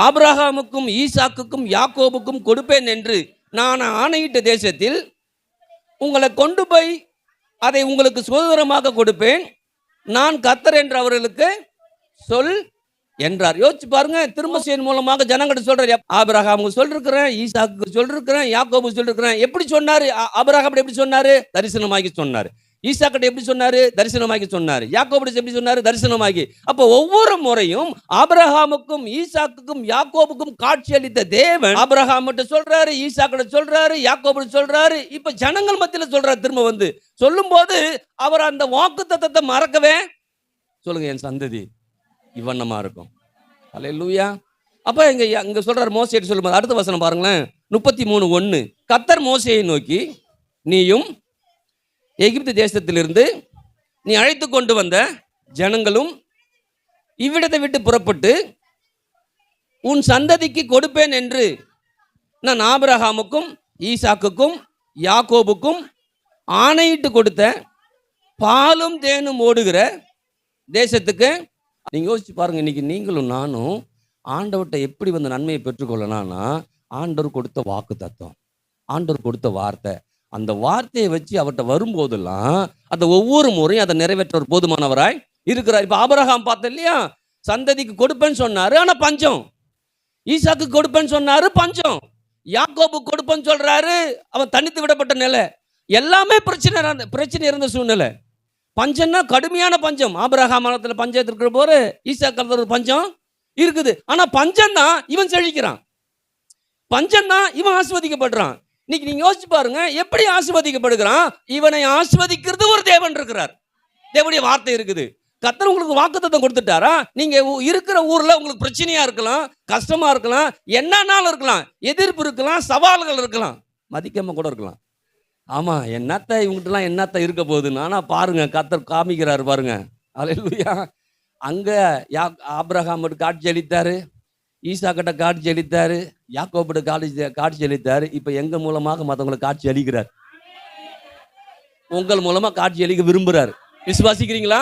ஆபிரகாமுக்கும் ஈசாக்குக்கும் யாக்கோபுக்கும் கொடுப்பேன் என்று நான் ஆணையிட்ட தேசத்தில் உங்களை கொண்டு போய் அதை உங்களுக்கு சுதந்திரமாக கொடுப்பேன், நான் கர்த்தர் என்று அவர்களுக்கு சொல் என்றார். யோசிச்சு பாருங்க, திரும்ப செய்யும் மூலமாக ஜனங்கிட்ட சொல்றாரு. ஆபிரகாமுக்கு சொல்லிருக்கிறேன், ஈசாக்கு சொல்லிருக்கிறேன், யாக்கோபுக்கு சொல்லிருக்கிறேன். எப்படி சொன்னாரு? ஆபிரகாம் எப்படி சொன்னாரு? தரிசனமாகி சொன்னாரு. ஈசாக்கிட்ட எப்படி சொன்னாரு? தரிசனமாகி சொன்னாரு. யாக்கோபுக்கு எப்படி சொன்னாரு? தரிசனமாகி. அப்போ ஒவ்வொரு முறையும் ஆபிரகாமுக்கும் ஈசாக்குக்கும் யாக்கோபுக்கும் காட்சி அளித்த தேவன் ஆபிரகாம்கிட்ட சொல்றாரு, ஈசாக்கிட்ட சொல்றாரு, யாக்கோபுக்கு சொல்றாரு. இப்ப ஜனங்கள் மத்தியில சொல்றாரு. திரும்ப வந்து சொல்லும் போது அவர் அந்த வாக்குத்தத்தத்தை மறக்கவே சொல்லுங்க, என் சந்ததி இவண்ணமா இருக்கும். அல்லேலூயா. அப்ப இங்க சொல்றாரு மோசேட்டு சொல்லும்போது அடுத்த வசனம் பாருங்களேன், 33:1. கர்த்தர் மோசேயை நோக்கி, நீயும் எகிப்து தேசத்திலிருந்து நீ அழைத்து கொண்டு வந்த ஜனங்களும் இவ்விடத்தை விட்டு புறப்பட்டு உன் சந்ததிக்கு கொடுப்பேன் என்று நான் ஆபிரகாமுக்கும் ஈசாக்குக்கும் யாக்கோபுக்கும் ஆணையிட்டு கொடுத்த பாலும் தேனும் ஓடுகிற தேசத்துக்கு. நீங்க யோசிச்சு பாருங்க, இன்னைக்கு நீங்களும் நானும் ஆண்டவர்கிட்ட எப்படி வந்து நன்மையை பெற்றுக்கொள்ளலாம்னா, ஆண்டவர் கொடுத்த வாக்கு தத்துவம், ஆண்டவர் கொடுத்த வார்த்தை, அந்த வார்த்தையை வச்சு அவர்கிட்ட வரும்போதெல்லாம் அந்த ஒவ்வொரு முறையும் அதை நிறைவேற்ற போதுமானவராய் இருக்கிறார். இப்ப ஆபிரகாம் பார்த்த இல்லையா, சந்ததிக்கு கொடுப்பேன்னு சொன்னாரு, ஆனா பஞ்சம். ஈசாக்கு கொடுப்பேன்னு சொன்னாரு, பஞ்சம். யாக்கோபு கொடுப்பேன்னு சொல்றாரு, அவன் தனித்து விடப்பட்ட நிலை, எல்லாமே பிரச்சனை இருந்த சூழ்நிலை. பஞ்சம்னா கடுமையான பஞ்சம். ஆபிரகாம் மரத்துல பஞ்சம் இருக்கிற போது ஈசாக்கு ஒரு பஞ்சம் இருக்குது. ஆனா பஞ்சம் தான் இவன் செழிக்கிறான், பஞ்சம் தான் இவன் ஆசீர்வதிக்கப்படுறான். இன்னைக்கு நீங்க யோசிச்சு பாருங்க, எப்படி ஆசீர்வதிக்கப்படுகிறான்? இவனை ஆசீர்வதிக்கிறது ஒரு தேவன் இருக்கிறார், தேவனுடைய வார்த்தை இருக்குது. கர்த்தர் உங்களுக்கு வாக்குத்தத்தம் கொடுத்துட்டாரா? நீங்க இருக்கிற ஊர்ல உங்களுக்கு பிரச்சனையா இருக்கலாம், கஷ்டமா இருக்கலாம், என்னன்னாலும் இருக்கலாம், எதிர்ப்பு இருக்கலாம், சவால்கள் இருக்கலாம், மதிக்காம கூட இருக்கலாம். ஆமா, என்னத்த இவங்ககிட்டலாம் என்னத்த இருக்க போகுதுன்னு. ஆனா பாருங்க, கர்த்தர் காமிக்கிறாரு பாருங்க. அல்லேலூயா. அங்க ஆபிரகாம் காட்சி அளித்தாரு, ஈசாக்கிட்ட காட்சி அளித்தாரு, யாக்கோபிட்ட காட்சி அளித்தாரு. இப்ப எங்க மூலமாக மற்றவங்களுக்கு காட்சி அளிக்கிறார், உங்கள் மூலமா காட்சி அளிக்க விரும்புறாரு. விசுவாசிக்கிறீங்களா?